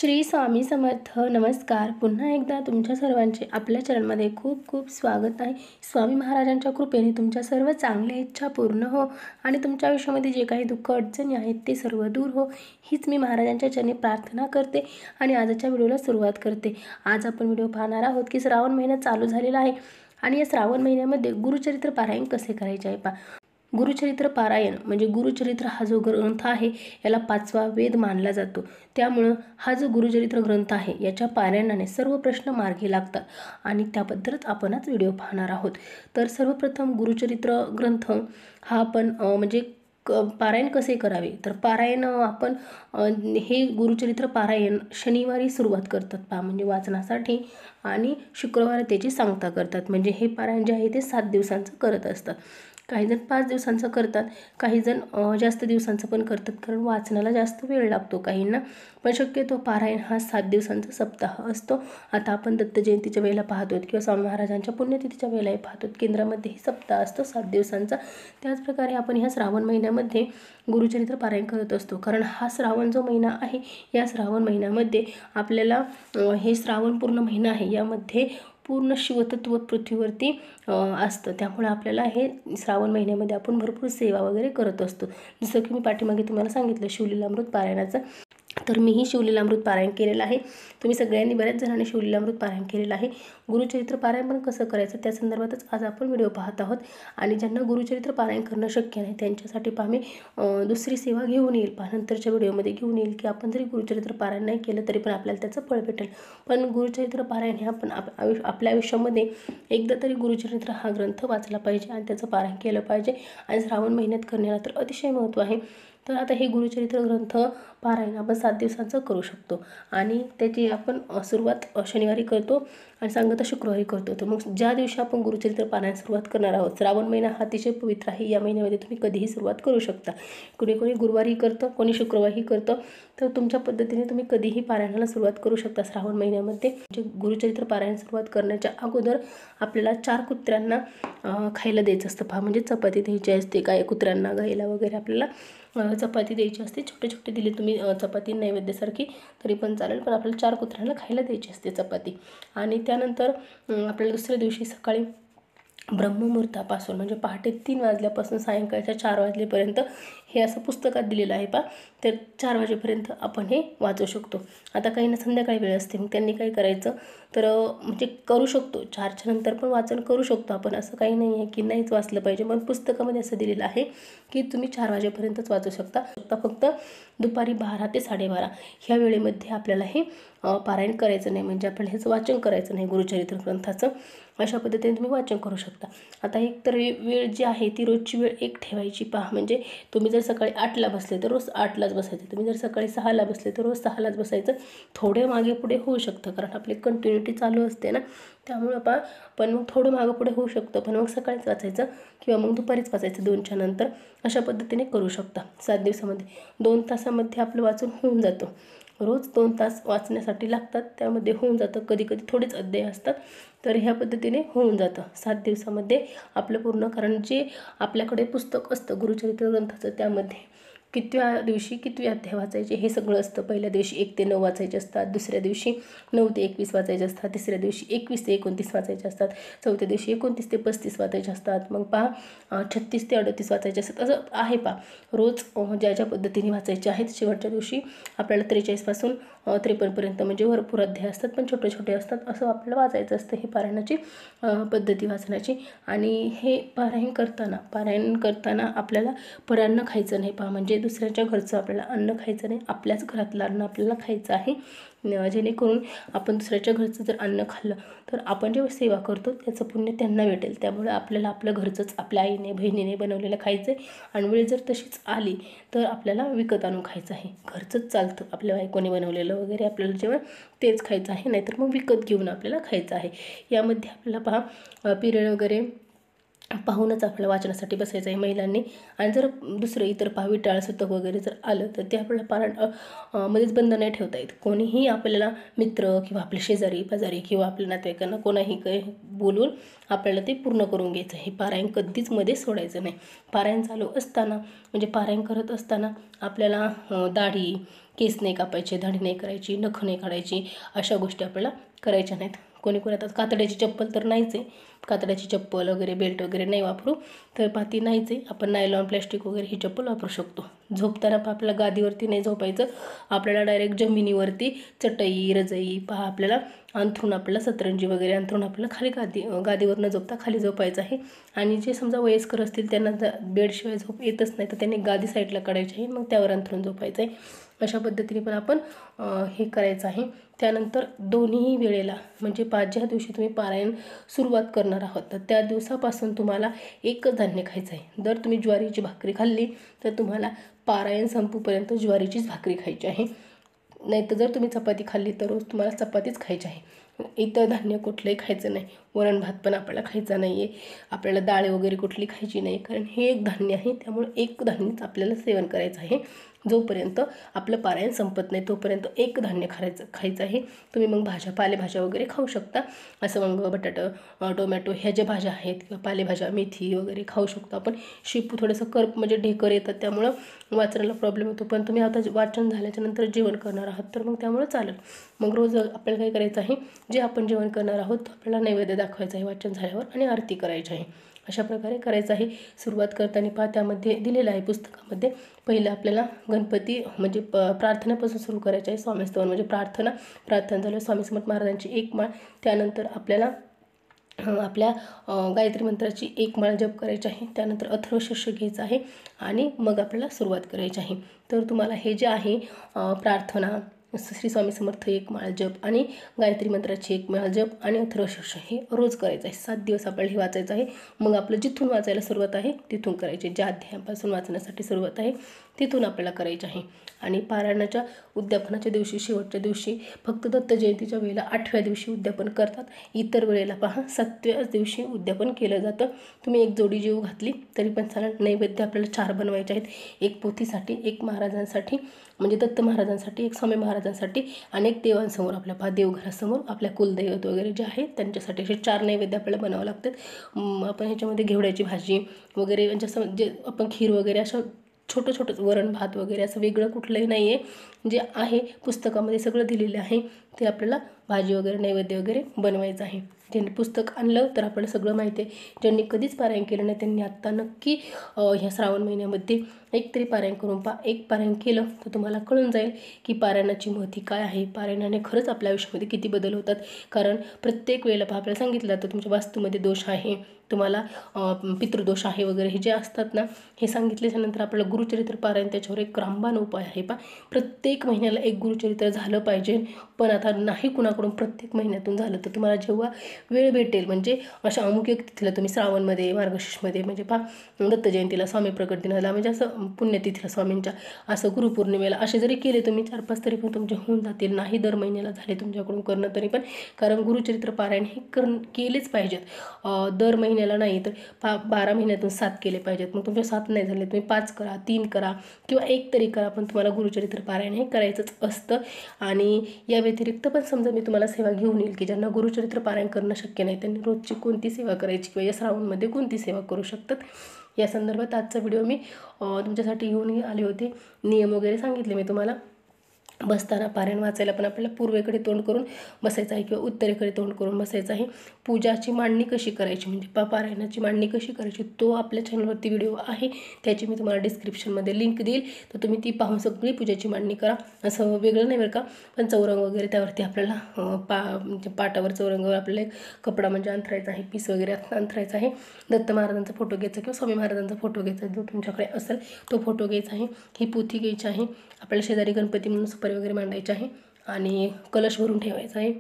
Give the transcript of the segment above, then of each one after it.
श्री स्वामी समर्थ. नमस्कार. पुन्हा एकदा तुमच्या सर्वांचे आपल्या चॅनलमध्ये खूप खूप स्वागत आहे. स्वामी महाराजांच्या कृपेने तुमच्या सर्व चांगल्या इच्छा पूर्ण हो आणि तुमच्या आयुष्यामध्ये जे काही दुःख अडचणी आहेत ते सर्व दूर हो, हीच मी महाराजांच्या चरणी प्रार्थना करते आणि आजच्या व्हिडिओला सुरुवात करते. आज आपण व्हिडिओ पाहणार आहोत की श्रावण महिना चालू झालेला आहे आणि या श्रावण महिन्यामध्ये गुरुचरित्र पारायण कसे करायचे आहे पहा. गुरुचरित्र पारायण म्हणजे गुरुचरित्र हा जो ग्रंथ आहे याला 5वा वेद मानला जातो. त्यामुळं हा जो गुरुचरित्र ग्रंथ आहे याच्या पारायणाने सर्व प्रश्न मार्गी लागतात आणि त्याबद्दलच आपण आज व्हिडिओ पाहणार आहोत. तर सर्वप्रथम गुरुचरित्र ग्रंथ हा आपण पारायण कसे करावे, तर पारायण आपण हे गुरुचरित्र पारायण शनिवारी सुरुवात करतात पहा, म्हणजे वाचनासाठी, आणि शुक्रवारी त्याची सांगता करतात. म्हणजे हे पारायण जे आहे ते 7 दिवसांचं करत असतात. काही जण 5 दिवसांचं करतात, काही जण जास्त दिवसांचं पण करतात, कारण वाचनाला जास्त वेळ लागतो काहींना. पण शक्यतो पारायण हा 7 दिवसांचा सप्ताह असतो. आता आपण दत्त जयंतीच्या वेळेला पाहतो किंवा स्वामी महाराजांच्या पुण्यतिथीच्या वेळेलाही पाहतो, केंद्रामध्येही सप्ताह असतो 7 दिवसांचा. त्याचप्रकारे आपण ह्या श्रावण महिन्यामध्ये गुरुचरित्र पारायण करत असतो, कारण हा श्रावण जो महिना आहे या श्रावण महिन्यामध्ये आपल्याला हे श्रावण पूर्ण महिना आहे, यामध्ये पूर्ण शिवतत्व पृथ्वीवरती असतं. त्यामुळे आपल्याला हे श्रावण महिन्यामध्ये आपण भरपूर सेवा वगैरे करत असतो. जसं की मी पाठीमागे तुम्हाला सांगितलं शिवलीलामृत पारायणाचं, तर मीही शिवलीलामृत पारायण केलेलं आहे. तुम्ही सगळ्यांनी बऱ्याच जणांनी शिवलीलामृत पारायण केलेलं आहे. गुरुचरित्र पारायण पण कसं करायचं त्या संदर्भातच आज आपण व्हिडिओ पाहत आहोत. आणि ज्यांना गुरुचरित्र पारायण करणं शक्य नाही त्यांच्यासाठी पहा मी दुसरी सेवा घेऊन येईल, नंतरच्या व्हिडिओमध्ये घेऊन येईल, की आपण जरी गुरुचरित्र पारायण नाही केलं तरी पण आपल्याला त्याचं फळ भेटेल. पण गुरुचरित्र पारायण हे आपण आपल्या आयुष्यामध्ये एकदा तरी गुरुचरित्र हा ग्रंथ वाचला पाहिजे आणि त्याचं पारायण केलं पाहिजे. आणि श्रावण महिन्यात करण्याला तर अतिशय महत्त्व आहे. तर आता हे गुरुचरित्र ग्रंथ पारायण आपण 7 दिवसांचं करू शकतो आणि त्याची आपण सुरुवात शनिवारी करतो आणि सांगता शुक्रवारी करतो. तर मग ज्या दिवशी आपण गुरुचरित्र पारायण सुरुवात करणार आहोत, श्रावण महिना हा अतिशय पवित्र आहे, या महिन्यामध्ये तुम्ही कधीही सुरुवात करू शकता. कोणी गुरुवारी करतं, कोणी शुक्रवारी करतं. तर तुमच्या पद्धतीने तुम्ही कधीही पारायणाला सुरुवात करू शकता श्रावण महिन्यामध्ये. म्हणजे गुरुचरित्र पारायण सुरुवात करण्याच्या अगोदर आपल्याला 4 कुत्र्यांना खायला द्यायचं असतं पहा, म्हणजे चपाती द्यायची असते. काय कुत्र्यांना, गाईला वगैरे आपल्याला चपाती द्यायची असते. छोटे छोटे दिली तुम्ही चपाती नैवेद्यासारखी तरी पण चालेल, पण आपल्याला 4 कुत्र्यांना खायला द्यायची असते चपाती. आणि त्यानंतर आपल्याला दुसऱ्या दिवशी सकाळी ब्रह्ममुहूर्तापासून म्हणजे पहाटे 3 वाजल्यापासून सायंकाळच्या 4 वाजलेपर्यंत हे असं पुस्तकात दिलेलं आहे पहा, तर 4 वाजेपर्यंत आपण हे वाचू शकतो. आता काहींना संध्याकाळी वेळ असते, मग त्यांनी काय करायचं, तर म्हणजे करू शकतो 4च्या नंतर पण वाचन करू शकतो आपण, असं काही नाही आहे की नाहीच वाचलं पाहिजे. मग पुस्तकामध्ये असं दिलेलं आहे की तुम्ही 4 वाजेपर्यंतच वाचू शकता. फक्त दुपारी 12 ते 12:30 ह्या वेळेमध्ये आपल्याला हे पारायण करायचं नाही, म्हणजे आपल्याला ह्याचं वाचन करायचं नाही गुरुचरित्र ग्रंथाचं. अशा पद्धतीने तुम्ही वाचन करू शकता. आता एक तर वेळ जी आहे ती रोजची वेळ एक ठेवायची पहा, म्हणजे तुम्ही जर सकाळी 8ला बसले तर रोज 8लाच बसायचं, तुम्ही जर सकाळी 6ला बसले तर रोज 6लाच बसायचं. थोडे मागे पुढे होऊ शकतं, कारण आपली कंटिन्युटी चालू असते ना, त्यामुळं पण मग थोडं मागं पुढे होऊ शकतं. पण मग सकाळीच वाचायचं किंवा मग दुपारीच वाचायचं 2च्या नंतर. अशा पद्धतीने करू शकता. 7 दिवसामध्ये 2 तासामध्ये आपलं वाचन होऊन जातं. रोज 2 तास वाचण्यासाठी लागतात, त्यामध्ये होऊन जातं. कधी कधी थोडेच अध्याय असतात, तर ह्या पद्धतीने होऊन जातं 7 दिवसामध्ये आपलं पूर्ण. कारण जे आपल्याकडे पुस्तक असतं गुरुचरित्र ग्रंथाचं त्यामध्ये कितव्या दिवशी कितवे अध्याय वाचायचे हे सगळं असतं. पहिल्या दिवशी 1 ते 9 वाचायचे असतात, दुसऱ्या दिवशी 9 ते 21 वाचायचे असतात, तिसऱ्या दिवशी 21 ते 29 वाचायचे असतात, चौथ्या दिवशी 29 ते 35 वाचायचे असतात, मग 36 ते 38 वाचायचे असतात. असं आहे रोज ज्या पद्धतीने वाचायचे आहेत. शेवटच्या दिवशी आपल्याला 43 पासून 53पर्यंत म्हणजे भरपूर अध्याय असतात, पण छोटे छोटे असतात. असं आपल्याला वाचायचं असतं. ही पारायणाची पद्धती वाचण्याची. आणि हे पारायण करताना आपल्याला परान्न खायचं नाही पहा, म्हणजे दुसऱ्याच्या घरचं आपल्याला अन्न खायचं नाही, आपल्याच घरातलं अन्न आपल्याला खायचं आहे. जेणेकरून आपण दुसऱ्याच्या घरचं जर अन्न खाल्लं तर आपण जेव्हा सेवा करतो त्याचं पुण्य त्यांना भेटेल. त्यामुळे आपल्याला आपलं घरचंच आपल्या आईने बहिणीने बनवलेलं खायचं आहे. आणि वेळ जर तशीच आली तर आपल्याला विकत आणून खायचं आहे. घरचंच चालतं, आपल्या बायकोने बनवलेलं वगैरे आपल्याला जेवण तेच खायचं आहे, नाहीतर मग विकत घेऊन आपल्याला खायचं आहे. यामध्ये आपल्याला पहा पिरियड वगैरे पाहूनच आपल्याला वाचनासाठी बसायचं आहे महिलांनी. आणि जर दुसरं इतर विटाळ सुतक वगैरे जर आलं तर ते आपल्याला पारायण मध्येच बंद नाही ठेवता येत. कोणीही आपल्याला मित्र किंवा आपले शेजारी पाजारी किंवा आपल्या नातेवाईकांना कोणाही काही बोलून आपल्याला ते पूर्ण करून घ्यायचं आहे. पारायण कधीच मध्ये सोडायचं नाही. पारायण चालू असताना म्हणजे पारायण करत असताना आपल्याला दाढी केस नाही कापायचे, दाढी नाही करायची, नखं नाही काढायची, अशा गोष्टी आपल्याला करायच्या नाहीत. कोणी आता कातड्याची चप्पल तर नाहीच आहे, कातड्याची चप्पल वगैरे बेल्ट वगैरे नाही वापरू, तर पाती नाहीच आहे. आपण नायलॉन प्लॅस्टिक वगैरे ही चप्पल वापरू शकतो. झोपताना आपल्याला गादीवरती नाही झोपायचं, आपल्याला डायरेक्ट जमिनीवरती चटई रजई आपल्याला अंथरून, आपल्याला सतरंजी वगैरे अंथरून आपल्याला खाली गादीवर न झोपता खाली झोपायचं आहे. आणि जे समजा वयस्कर असतील त्यांना बेडशिवाय झोप येतच नाही तर त्यांनी गादी साईडला काढायची आहे, मग त्यावर अंथरून झोपायचं आहे. अशा पद्धतीने पण आपण हे करायचं आहे. त्यानंतर दोन्ही वेळेला म्हणजे ज्या दिवशी तुम्ही पारायण सुरुवात करणार आहोत तर त्या दिवसापासून तुम्हाला एकच धान्य खायचं आहे. जर तुम्ही ज्वारीची भाकरी खाल्ली तर तुम्हाला पारायण संपूपर्यंत ज्वारीचीच भाकरी खायची आहे. नाहीतर जर तुम्ही चपाती खाल्ली तर रोज तुम्हाला चपातीच खायची आहे. इतर धान्य कुठलंही खायचं नाही. वरण भात पण आपल्याला खायचा नाही आहे. आपल्याला डाळ वगैरे कुठली खायची नाही, कारण हे एक धान्य आहे. त्यामुळे एक धान्यच आपल्याला सेवन करायचं आहे. जोपर्यंत आपलं पारायण संपत नाही तोपर्यंत एक धान्य खायचं आहे. तुम्ही मग पालेभाज्या वगैरे खाऊ शकता. असं मग बटाटा, टोमॅटो ह्या ज्या भाज्या आहेत किंवा पालेभाज्या, मेथी वगैरे खाऊ शकतो आपण. शेपू थोडंसं करप म्हणजे ढेकर येतात त्यामुळं वाचनाला प्रॉब्लेम होतो, पण तुम्ही आता वाचन झाल्याच्या नंतर जेवण करणार आहात तर मग त्यामुळं चालेल. मग रोज आपल्याला काय करायचं आहे, जे आपण जेवण करणार आहोत आपल्याला नैवेद्य दाखवायचं आहे वाचन झाल्यावर आणि आरती करायची आहे. अशा प्रकारे करायचं आहे. सुरुवात करताना त्यामध्ये दिलेलं आहे पुस्तकामध्ये, पहिलं आपल्याला गणपती म्हणजे प्रार्थनेपासून सुरू करायचं आहे. स्वामीस्तवन म्हणजे प्रार्थना झालं, स्वामी समर्थ महाराजांची एक माळ, त्यानंतर आपल्याला आपल्या गायत्री मंत्राची एक माळ जप करायची आहे. त्यानंतर अथर्वशीर्ष घ्यायचं आहे आणि मग आपल्याला सुरुवात करायची आहे. तर तुम्हाला हे जे आहे प्रार्थना, श्री स्वामी समर्थ एक माळ जप आणि गायत्री मंत्राची एक माळ जप आणि अथर्वशीर्ष हे रोज करायचं आहे. 7 दिवस आपल्याला हे वाचायचं आहे. मग आपलं जिथून वाचायला सुरुवात आहे तिथून करायचे, ज्या अध्यायापासून वाचण्यासाठी सुरुवात आहे तिथून आपल्याला करायचे आहे. आणि पारायणाच्या उद्यापनाच्या दिवशी, शेवटच्या दिवशी फक्त दत्त जयंतीच्या वेळेला 8व्या दिवशी उद्यापन करतात. इतर वेळेला 7व्याच दिवशी उद्यापन केलं जातं. तुम्ही एक जोडी जेव घातली तरी पण चालेल. नैवेद्य आपल्याला 4 बनवायचे आहेत. एक पोथीसाठी, एक महाराजांसाठी म्हणजे दत्त महाराजांसाठी, एक स्वामी महाराजांसाठी, अनेक देवांसमोर आपल्या देवघरासमोर आपल्या कुलदैवत वगैरे जे आहेत त्यांच्यासाठी असे 4 नैवेद्य आपल्याला बनावं लागतात. आपण ह्याच्यामध्ये घेवड्याची भाजी वगैरे जे आपण खीर वगैरे असं छोटं वरण भात वगैरे असं वेगळं कुठलंही नाही आहे. जे आहे पुस्तकामध्ये सगळं दिलेलं आहे ते आपल्याला भाजी वगैरे नैवेद्य वगैरे बनवायचं आहे. ज्यांनी पुस्तक आणलं तर आपल्याला सगळं माहिती आहे. ज्यांनी कधीच पारायण केलं नाही त्यांनी आत्ता नक्की ह्या श्रावण महिन्यामध्ये एक तरी पारायण करून एक पारायण केलं तर तुम्हाला कळून जाईल की पारायणाची महती काय आहे. पारायणाने खरंच आपल्या आयुष्यामध्ये किती बदल होतात. कारण प्रत्येक वेळेला आपल्याला सांगितलं जातं तुमच्या वास्तूमध्ये दोष आहे, तुम्हाला पितृदोष आहे वगैरे हे जे असतात ना, हे सांगितल्याच्यानंतर आपल्याला गुरुचरित्र पारायण त्याच्यावर एक रामबाण उपाय आहे. प्रत्येक महिन्याला एक गुरुचरित्र झालं पाहिजे. पण आता नाही कुणाकडून प्रत्येक महिन्यातून झालं तर तुम्हाला जेव्हा वेळ भेटेल म्हणजे अशा अमुक एक तिथीला तुम्ही श्रावणमध्ये, मार्गशीर्षमध्ये म्हणजे दत्त जयंतीला, स्वामी प्रकट दिनाला म्हणजे असं पुण्यतिथीला स्वामींच्या, असं गुरुपौर्णिमेला असे जरी केले तुम्ही 4-5 तरी पण तुमचे होऊन जातील. नाही दर महिन्याला झाले तुमच्याकडून करणं तरी पण, कारण गुरुचरित्र पारायण हे केलेच पाहिजेत. दर महिन्याला नाही तर 12 महिन्यातून 7 केले पाहिजेत. मग तुमच्या 7 नाही झाले तुम्ही 5 करा, 3 करा किंवा 1 तरी करा, पण तुम्हाला गुरुचरित्र पारायण हे करायचंच असतं. आणि या व्यतिरिक्त पण समजा मी तुम्हाला सेवा घेऊन येईल की ज्यांना गुरुचरित्र पारायण करणं शक्य नाही त्यांनी रोजची कोणती सेवा करायची किंवा या श्रावणमध्ये कोणती सेवा करू शकतात या संदर्भात आजचा व्हिडिओ मी तुमच्यासाठी घेऊन आले होते. नियम वगैरे सांगितले मी तुम्हाला. बसताना पारायण वाचायला पण आपल्याला पूर्वेकडे तोंड करून बसायचं आहे किंवा उत्तरेकडे तोंड करून बसायचं आहे. पूजाची मांडणी कशी करायची म्हणजे पारायणाची मांडणी कशी करायची तो आपल्या चॅनलवरती व्हिडिओ आहे, त्याची मी तुम्हाला डिस्क्रिप्शनमध्ये लिंक देईल, तर तुम्ही ती पाहून सगळी पूजेची मांडणी करा. असं वेगळं नाही बरं का, पण चौरंग वगैरे त्यावरती आपल्याला म्हणजे पाटावर चौरंगावर आपल्याला एक कपडा म्हणजे अंथरायचा आहे, पीस वगैरे अंथरायचा आहे. दत्त महाराजांचा फोटो घ्यायचा किंवा स्वामी महाराजांचा फोटो घ्यायचा, जो तुमच्याकडे असेल तो फोटो घ्यायचा आहे. ही पोथी घ्यायची आहे. आपल्याला शेजारी गणपती म्हणून सुपारी वगैरे मांडायची आहे आणि कलश भरून ठेवायचा आहे.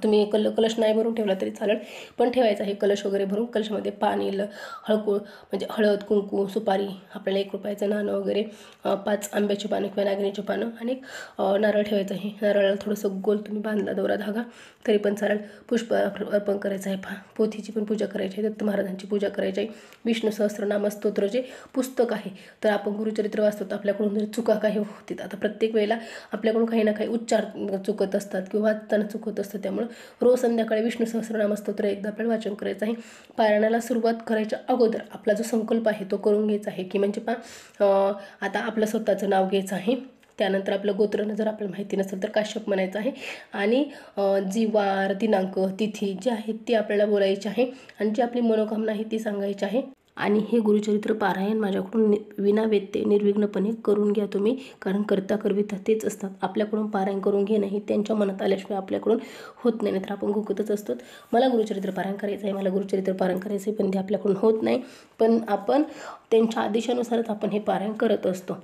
तुम्ही कलश नाही भरून ठेवला तरी चालेल, पण ठेवायचं आहे कलश वगैरे भरून. कलशामध्ये पाणी, म्हणजे हळद, कुंकू, सुपारी, आपल्याला 1 रुपयाचं नाणं वगैरे, 5 आंब्याची पानं किंवा नागणीची पानं आणि नारळ ठेवायचं आहे. नारळाला थोडंसं गोल तुम्ही बांधला दोरा धागा तरी पण चालेल. पुष्प अर्पण करायचं आहे. पोथीची पण पूजा करायची आहे, दत्त महाराजांची पूजा करायची आहे. विष्णू सहस्त्रनाम स्तोत्र जे पुस्तक आहे, तर आपण गुरुचरित्र वाचतो तर आपल्याकडून जर चुका काही होतील, आता प्रत्येक वेळेला आपल्याकडून काही ना काही उच्चार चुकत असतात किंवा वाचताना चुकत असतं, त्यामुळे रोज संध्याकाळी विष्णू सहस्त्रनाम स्तोत्र एकदा आपल्याला वाचन करायचं आहे. पारायणाला सुरुवात करायच्या अगोदर आपला जो संकल्प आहे तो करून घ्यायचा आहे की म्हणजे आता आपलं स्वतःचं नाव घ्यायचं आहे. त्यानंतर आपलं गोत्र जर आपल्याला माहिती नसेल तर काश्यप म्हणायचं आहे. आणि जी वार दिनांक तिथी जी आहे ती आपल्याला बोलायची आहे आणि जी आपली मनोकामना आहे ती सांगायची आहे. आणि हे गुरुचरित्र पारायण माझ्याकडून विना व्यत्यय निर्विघ्नपणे करून घ्या तुम्ही, कारण करता करविता तेच असतात. आपल्याकडून पारायण करून घेणं हे त्यांच्या मनात आल्याशिवाय आपल्याकडून होत नाही, तर आपण घुकतच असतो. मला गुरुचरित्र पारायण करायचं आहे, मला गुरुचरित्र पारायण करायचं आहे, पण ते आपल्याकडून होत नाही. पण आपण त्यांच्या आदेशानुसारच आपण हे पारायण करत असतो.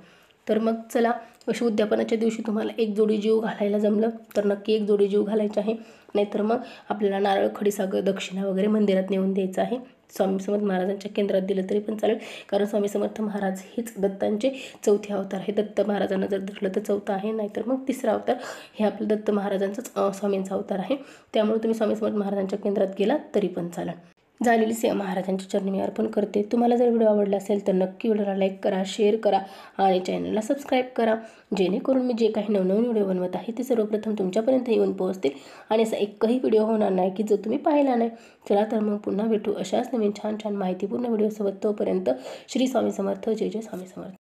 तर मग चला, अशी उद्यापनाच्या दिवशी तुम्हाला एक जोडी जीव घालायला जमलं तर नक्की एक जोडी जीव घालायची आहे. नाहीतर मग आपल्याला नारळ, खडीसाखर, दक्षिणा वगैरे मंदिरात नेऊन द्यायचं आहे. स्वामी समर्थ महाराजांच्या केंद्रात दिलं तरी पण चालेल, कारण स्वामी समर्थ महाराज हेच दत्तांचे चौथे अवतार आहे. दत्त महाराजांना जर धरलं तर चौथा आहे, नाहीतर मग तिसरा अवतार हे आपलं दत्त महाराजांचाच स्वामींचा अवतार आहे. त्यामुळे तुम्ही स्वामी समर्थ महाराजांच्या केंद्रात गेलात तरी पण चालेल. झालेली सेवा महाराजांच्या चरणी मी अर्पण करते. तुम्हाला जर व्हिडिओ आवडला असेल तर नक्की व्हिडिओला लाईक करा, शेअर करा आणि चॅनलला सबस्क्राईब करा, जेणेकरून मी जे काही नवनवीन व्हिडिओ बनवत आहे ते सर्वप्रथम तुमच्यापर्यंत येऊन पोहोचतील आणि असा एकही व्हिडिओ होणार नाही की जो तुम्ही पाहिला नाही. चला तर मग पुन्हा भेटू अशाच नवीन छान छान माहितीपूर्ण व्हिडिओसोबत. तोपर्यंत श्री स्वामी समर्थ. जय जय स्वामी समर्थ.